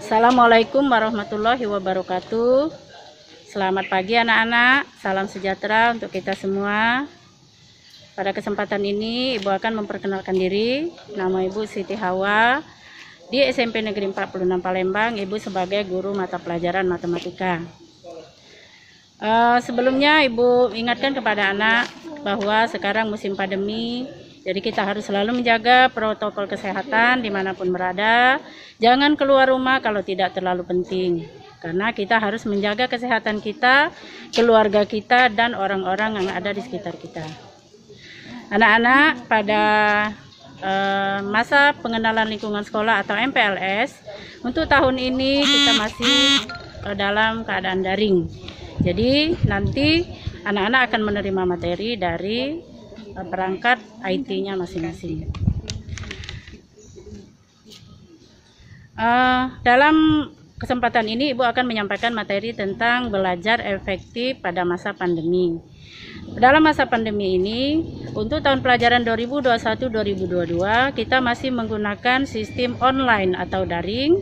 Assalamualaikum warahmatullahi wabarakatuh. Selamat pagi anak-anak, salam sejahtera untuk kita semua. Pada kesempatan ini Ibu akan memperkenalkan diri. Nama Ibu Siti Hawa. Di SMP Negeri 46 Palembang, Ibu sebagai guru mata pelajaran matematika. Sebelumnya Ibu ingatkan kepada anak bahwa sekarang musim pandemi, jadi kita harus selalu menjaga protokol kesehatan dimanapun berada. Jangan keluar rumah kalau tidak terlalu penting, karena kita harus menjaga kesehatan kita, keluarga kita, dan orang-orang yang ada di sekitar kita. Anak-anak, pada masa pengenalan lingkungan sekolah atau MPLS, untuk tahun ini kita masih dalam keadaan daring. Jadi nanti anak-anak akan menerima materi dari perangkat IT-nya masing-masing. Dalam kesempatan ini Ibu akan menyampaikan materi tentang belajar efektif pada masa pandemi. Dalam masa pandemi ini, untuk tahun pelajaran 2021-2022, kita masih menggunakan sistem online atau daring.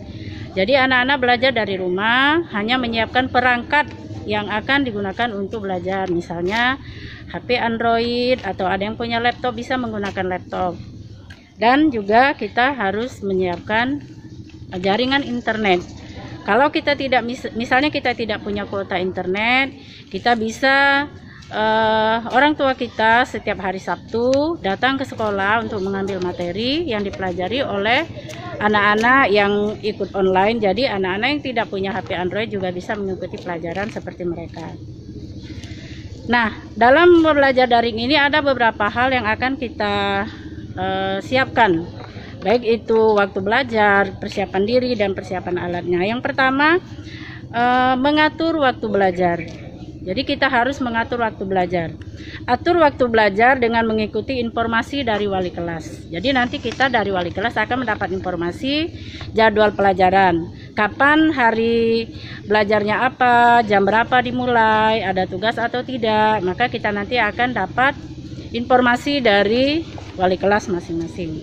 Jadi anak-anak belajar dari rumah, hanya menyiapkan perangkat yang akan digunakan untuk belajar, misalnya HP Android, atau ada yang punya laptop bisa menggunakan laptop. Dan juga kita harus menyiapkan jaringan internet. Kalau kita tidak, misalnya kita tidak punya kuota internet, kita bisa orang tua kita setiap hari Sabtu datang ke sekolah untuk mengambil materi yang dipelajari oleh anak-anak yang ikut online. Jadi anak-anak yang tidak punya HP Android juga bisa mengikuti pelajaran seperti mereka. Nah, dalam belajar daring ini ada beberapa hal yang akan kita siapkan, baik itu waktu belajar, persiapan diri, dan persiapan alatnya. Yang pertama, mengatur waktu belajar. Jadi kita harus mengatur waktu belajar. Atur waktu belajar dengan mengikuti informasi dari wali kelas. Jadi nanti kita dari wali kelas akan mendapat informasi jadwal pelajaran. Kapan hari belajarnya apa, jam berapa dimulai, ada tugas atau tidak. Maka kita nanti akan dapat informasi dari wali kelas masing-masing.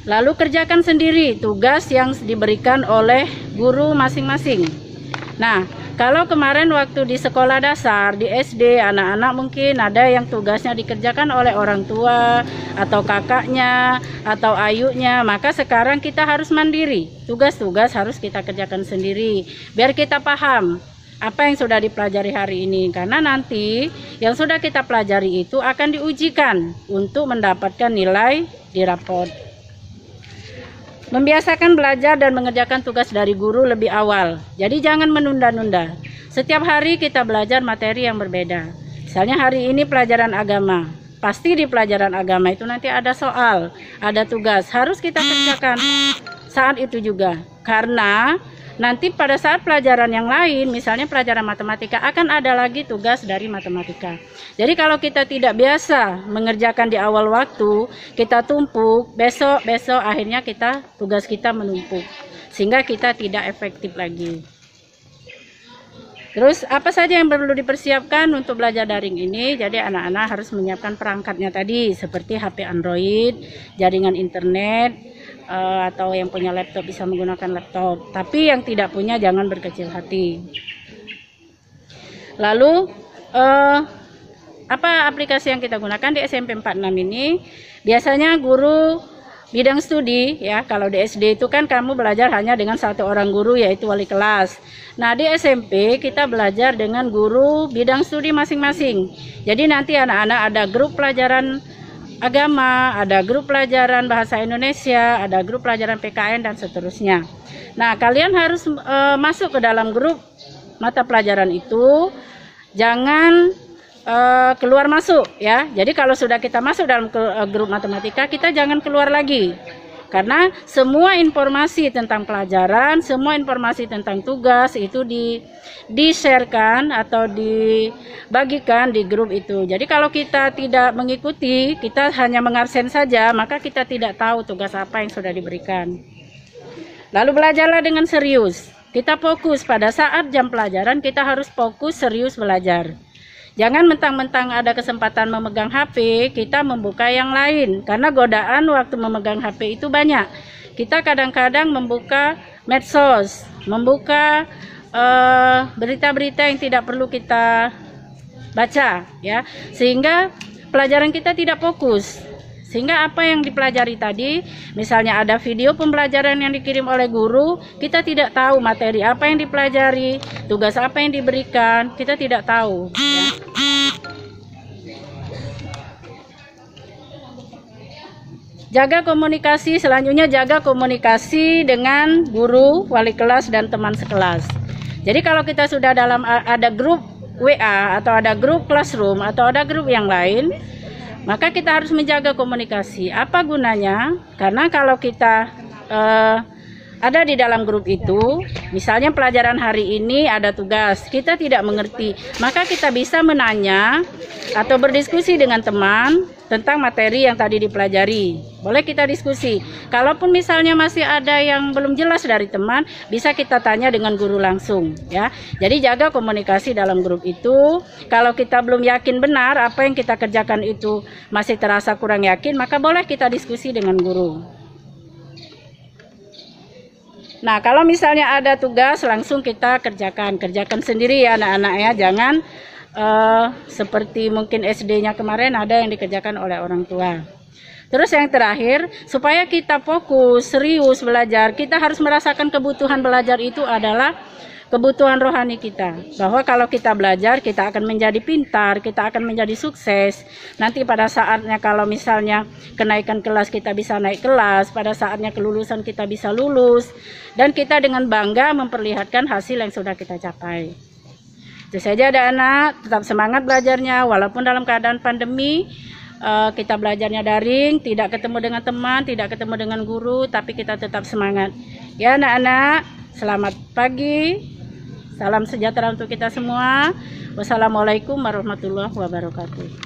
Lalu kerjakan sendiri tugas yang diberikan oleh guru masing-masing. Nah, kalau kemarin waktu di sekolah dasar, di SD, anak-anak mungkin ada yang tugasnya dikerjakan oleh orang tua, atau kakaknya, atau ayunya, maka sekarang kita harus mandiri. Tugas-tugas harus kita kerjakan sendiri, biar kita paham apa yang sudah dipelajari hari ini. Karena nanti yang sudah kita pelajari itu akan diujikan untuk mendapatkan nilai di raport. Membiasakan belajar dan mengerjakan tugas dari guru lebih awal. Jadi jangan menunda-nunda. Setiap hari kita belajar materi yang berbeda. Misalnya hari ini pelajaran agama. Pasti di pelajaran agama itu nanti ada soal, ada tugas. Harus kita kerjakan saat itu juga. Karena nanti pada saat pelajaran yang lain, misalnya pelajaran matematika, akan ada lagi tugas dari matematika. Jadi kalau kita tidak biasa mengerjakan di awal waktu, kita tumpuk, besok akhirnya tugas kita menumpuk. Sehingga kita tidak efektif lagi. Terus apa saja yang perlu dipersiapkan untuk belajar daring ini? Jadi anak-anak harus menyiapkan perangkatnya tadi, seperti HP Android, jaringan internet, atau yang punya laptop bisa menggunakan laptop. Tapi yang tidak punya jangan berkecil hati. Lalu apa aplikasi yang kita gunakan di SMP 46 ini? Biasanya guru bidang studi, ya, kalau di SD itu kan kamu belajar hanya dengan satu orang guru, yaitu wali kelas. Nah, di SMP kita belajar dengan guru bidang studi masing-masing. Jadi nanti anak-anak ada grup pelajaran agama, ada grup pelajaran bahasa Indonesia, ada grup pelajaran PKN, dan seterusnya. Nah, kalian harus masuk ke dalam grup mata pelajaran itu, jangan keluar masuk, ya. Jadi kalau sudah kita masuk dalam grup matematika, kita jangan keluar lagi. Karena semua informasi tentang pelajaran, semua informasi tentang tugas itu di-sharekan atau dibagikan di grup itu. Jadi kalau kita tidak mengikuti, kita hanya mengabsen saja, maka kita tidak tahu tugas apa yang sudah diberikan. Lalu belajarlah dengan serius. Kita fokus pada saat jam pelajaran, kita harus fokus serius belajar. Jangan mentang-mentang ada kesempatan memegang HP, kita membuka yang lain. Karena godaan waktu memegang HP itu banyak. Kita kadang-kadang membuka medsos, membuka berita-berita yang tidak perlu kita baca, ya, sehingga pelajaran kita tidak fokus. Sehingga apa yang dipelajari tadi, misalnya ada video pembelajaran yang dikirim oleh guru, kita tidak tahu materi apa yang dipelajari, tugas apa yang diberikan, kita tidak tahu, ya. Jaga komunikasi, selanjutnya jaga komunikasi dengan guru, wali kelas, dan teman sekelas. Jadi kalau kita sudah ada grup WA atau ada grup classroom atau ada grup yang lain, maka kita harus menjaga komunikasi. Apa gunanya? Karena kalau kita ada di dalam grup itu, misalnya pelajaran hari ini ada tugas, kita tidak mengerti, maka kita bisa menanya atau berdiskusi dengan teman tentang materi yang tadi dipelajari. Boleh kita diskusi. Kalaupun misalnya masih ada yang belum jelas dari teman, bisa kita tanya dengan guru langsung, ya. Jadi jaga komunikasi dalam grup itu. Kalau kita belum yakin benar apa yang kita kerjakan itu masih terasa kurang yakin, maka boleh kita diskusi dengan guru. Nah, kalau misalnya ada tugas langsung kita kerjakan sendiri ya anak-anak ya, jangan seperti mungkin SD-nya kemarin ada yang dikerjakan oleh orang tua. Terus yang terakhir, supaya kita fokus, serius belajar, kita harus merasakan kebutuhan belajar itu adalah kebutuhan rohani kita. Bahwa kalau kita belajar, kita akan menjadi pintar, kita akan menjadi sukses. Nanti pada saatnya kalau misalnya kenaikan kelas kita bisa naik kelas, pada saatnya kelulusan kita bisa lulus, dan kita dengan bangga memperlihatkan hasil yang sudah kita capai. Itu saja anak-anak, tetap semangat belajarnya walaupun dalam keadaan pandemi. Kita belajarnya daring, tidak ketemu dengan teman, tidak ketemu dengan guru, tapi kita tetap semangat. Ya anak-anak, selamat pagi, salam sejahtera untuk kita semua. Wassalamualaikum warahmatullahi wabarakatuh.